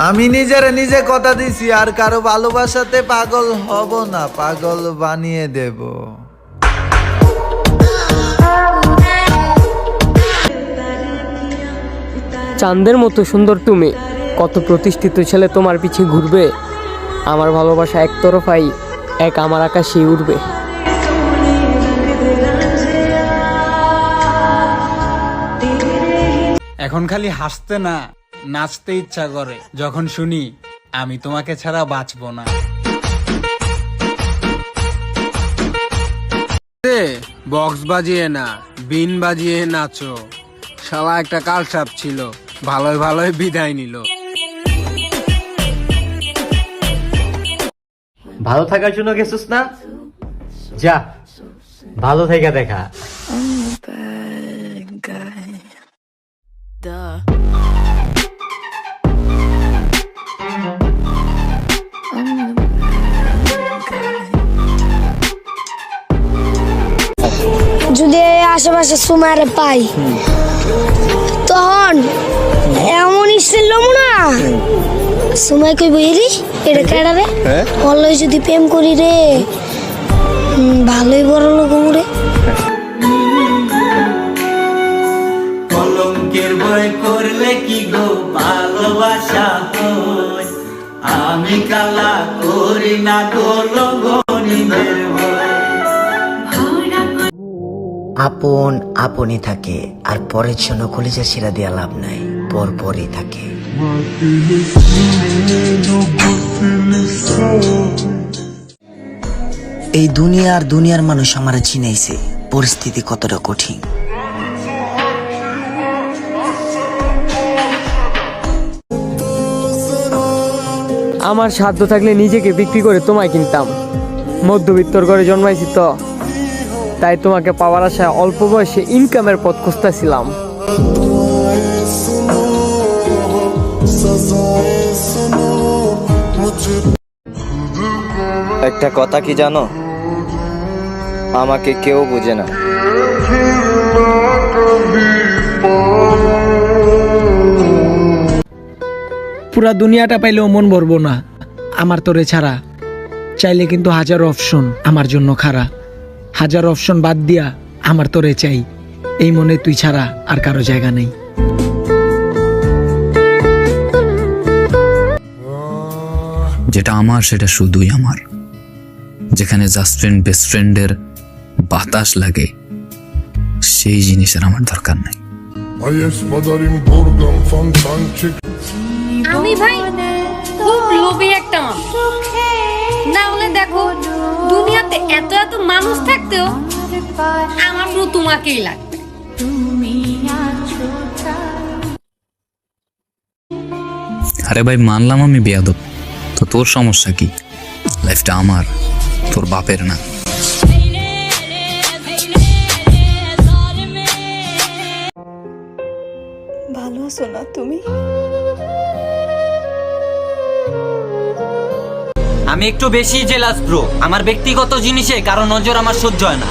আমি নিজেরে নিজে কথা দিছি আর কারো ভালোবাসাতে পাগল হব না, পাগল বানিয়ে দেব। চাঁদের মতো সুন্দর তুমি, কত প্রতিষ্ঠিত ছেলে তোমার পিছে ঘুরবে। আমার ভালোবাসা একতরফাই, এক আমার আকাশে উড়বে। এখন খালি হাসতে না, নাচতে ইচ্ছা করে যখন শুনি আমি তোমাকে ছাড়া বাঁচবো না। বক্স বাজিয়ে না, বিন বাজিয়ে নাচো। শালা একটা কালসাপ ছিল, ভালোই ভালোই বিদায় নিল। ভালো থাকার জন্য গেছিস না, যা ভালো থেকে দেখা। যদি আশেপাশে সুমারে পাই তখন এমন ইসের লম না, সুমাই কই বইরি এটা কেডাবে অলই যদি প্রেম করি রে ভালোই বড় লোক রে। কলঙ্কের ভয় করলে কি গো ভালোবাসা হয়, আমি কালা করি না গো লগনীদের ভয়। আপন আপনই থাকে, আর পরের জন্য কলিজা ছিঁড়া দিয়া লাভ নাই, পর পরই থাকে। এই দুনিয়ার মানুষ আমারে চিনাইছে, পরিস্থিতি কতটা কঠিন। আমার সাধ্য থাকলে নিজেকে বিক্রি করে তোমায় কিনতাম। মধ্যবিত্তর ঘরে জন্মাইছি তো, তাই তোমাকে পাওয়ার আশায় অল্প বয়সে ইনকামের পথ খুঁজতেছিলাম। একটা কথা কি জানো, আমাকে কেউ বোঝে না। পুরা দুনিয়াটা পাইলেও মন ভরবো না আমার তোরে ছাড়া। চাইলে কিন্তু হাজার অপশন আমার জন্য খাড়া, হাজার অপশন বাদ দিয়া আমার তোরে চাই। এই মনে তুই ছাড়া আর কারো জায়গা নেই। যেটা আমার সেটা শুধুই আমার। যেখানে জাস্ট ফ্রেন্ড বেস্ট ফ্রেন্ডের বাতাস লাগে, সেই জিনিসের আমার দরকার নাই। আমি ভাই খুব লোভী একটা মানুষ, না হলে দেখো দুনিয়াতে এত এত মানুষ থাকতেও আমার শুধু তোমাকেই লাগবে। আরে ভাই মানলাম আমি বেয়াদব, তো তোর সমস্যা কি? লাইফটা আমার, তোর বাপের না। ভালো আছো না তুমি? আমি একটু বেশি জেলাস ব্রো, আমার ব্যক্তিগত জিনিসে কারো নজর আমার সহ্য হয় না।